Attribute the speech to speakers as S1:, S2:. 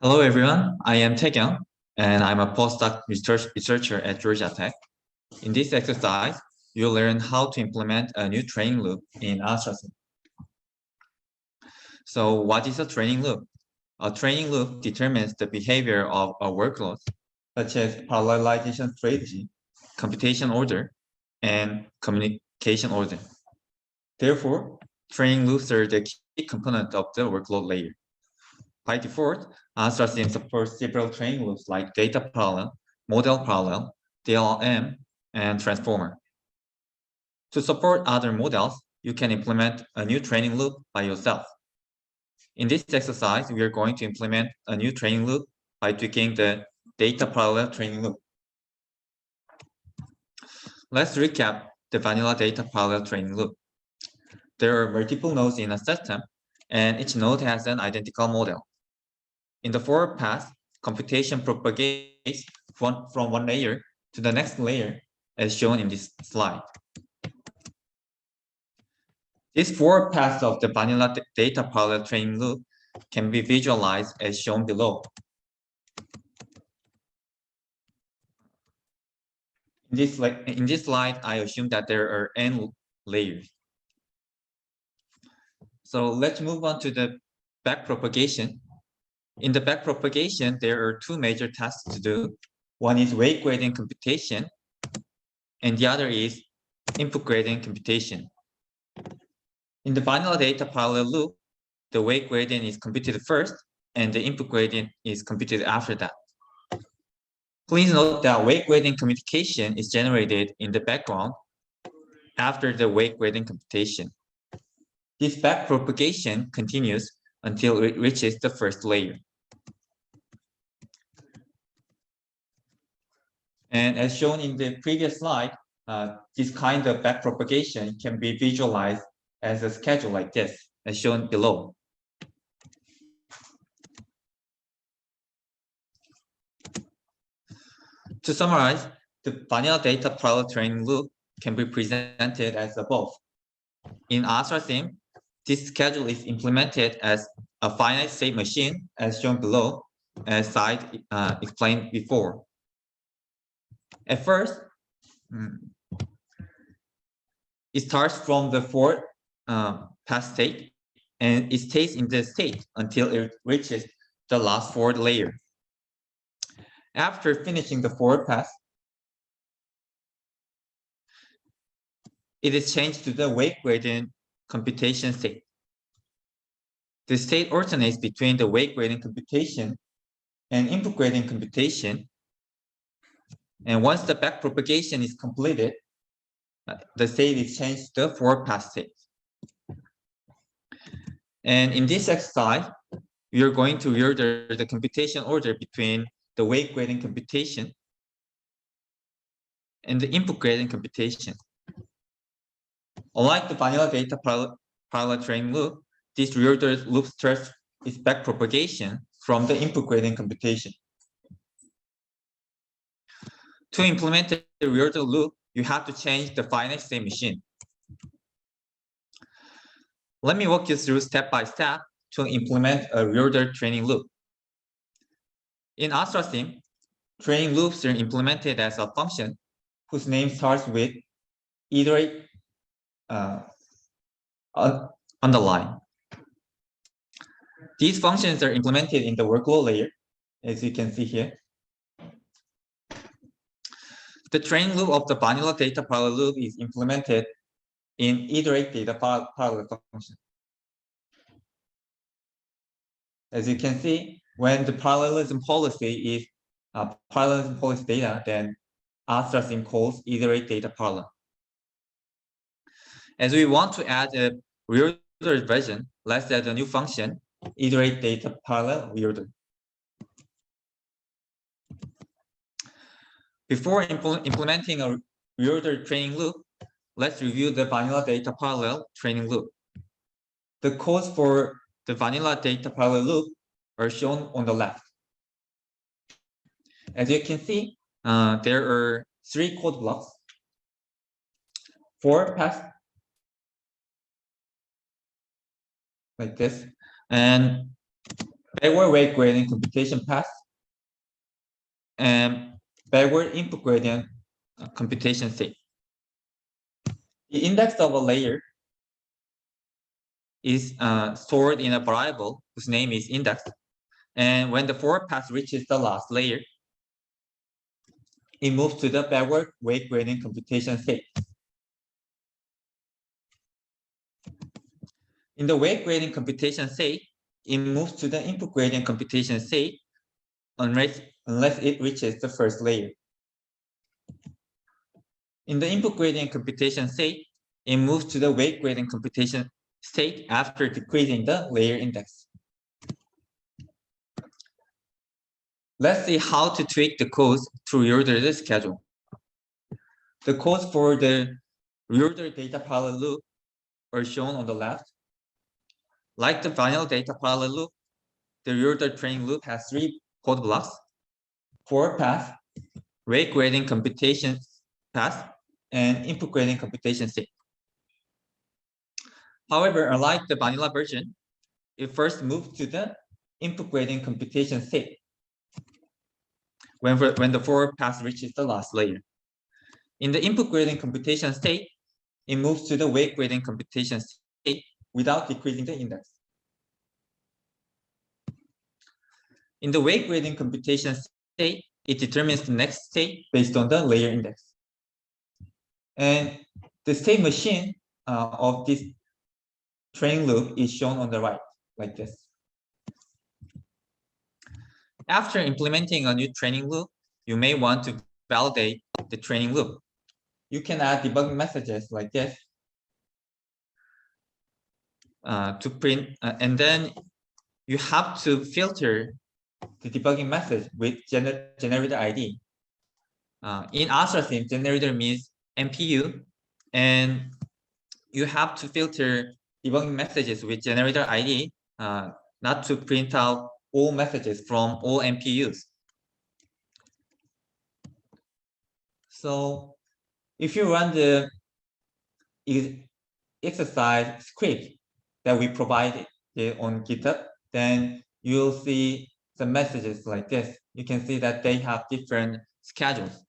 S1: Hello, everyone. I am Taekyung, and I'm a postdoc researcher at Georgia Tech. In this exercise, you'll learn how to implement a new training loop in ASTRA-sim. So what is a training loop? A training loop determines the behavior of a workload, such as parallelization strategy, computation order, and communication order. Therefore, training loops are the key component of the workload layer. By default, ASTRA-sim supports several training loops like data parallel, model parallel, DLM, and transformer. To support other models, you can implement a new training loop by yourself. In this exercise, we are going to implement a new training loop by tweaking the data parallel training loop. Let's recap the vanilla data parallel training loop. There are multiple nodes in a system, and each node has an identical model. In the forward path, computation propagates from one layer to the next layer, as shown in this slide. These four paths of the vanilla data parallel training loop can be visualized as shown below. In this slide, I assume that there are n layers. So let's move on to the backpropagation. In the backpropagation, there are two major tasks to do. One is weight gradient computation, and the other is input gradient computation. In the vanilla data parallel loop, the weight gradient is computed first, and the input gradient is computed after that. Please note that weight gradient communication is generated in the background after the weight gradient computation. This backpropagation continues until it reaches the first layer. And as shown in the previous slide, this kind of backpropagation can be visualized as a schedule like this, as shown below. To summarize, the vanilla data parallel training loop can be presented as above. In ASTRA-sim, this schedule is implemented as a finite state machine, as shown below, as I explained before. At first, it starts from the forward path state, and it stays in the state until it reaches the last forward layer. After finishing the forward path, it is changed to the weight gradient computation state. The state alternates between the weight gradient computation and input gradient computation. And once the backpropagation is completed, the state is changed to the forward path state. And in this exercise, we are going to reorder the computation order between the weight gradient computation and the input gradient computation. Unlike the vanilla data parallel training loop, this reordered loop starts its backpropagation from the input gradient computation. To implement the reordered loop, you have to change the finite state machine. Let me walk you through step by step to implement a reordered training loop. In ASTRA-sim, training loops are implemented as a function whose name starts with iterate underline. These functions are implemented in the workload layer, as you can see here. The training loop of the vanilla data parallel loop is implemented in iterate data parallel function. As you can see, when the parallelism policy is parallelism policy data, then ASTRA-sim calls iterate data parallel. As we want to add a reordered version, let's add a new function, iterate data parallel reorder. Before implementing a reordered training loop, let's review the vanilla data parallel training loop. The codes for the vanilla data parallel loop are shown on the left. As you can see, there are 3 code blocks: forward path, like this, and backward weight gradient computation path, and backward input gradient computation state. The index of a layer is stored in a variable whose name is index. And when the forward path reaches the last layer, it moves to the backward weight gradient computation state. In the weight gradient computation state, it moves to the input gradient computation state unless it reaches the first layer. In the input gradient computation state, it moves to the weight gradient computation state after decreasing the layer index. Let's see how to tweak the codes to reorder the schedule. The codes for the reorder data parallel loop are shown on the left. Like the vanilla data parallel loop, the reorder training loop has 3 code blocks: forward path, weight gradient computation path, and input gradient computation state. However, unlike the vanilla version, it first moves to the input gradient computation state when the forward path reaches the last layer. In the input gradient computation state, it moves to the weight gradient computation state without decreasing the index. In the weight gradient computation state, it determines the next state based on the layer index. And the state machine of this training loop is shown on the right, like this. After implementing a new training loop, you may want to validate the training loop. You can add debugging messages like this to print, and then you have to filter the debugging message with generator ID. In ASTRA-sim, generator means MPU, and you have to filter debugging messages with generator ID, not to print out all messages from all MPUs. So if you run the exercise script that we provided on GitHub, then you'll see the messages like this. You can see that they have different schedules.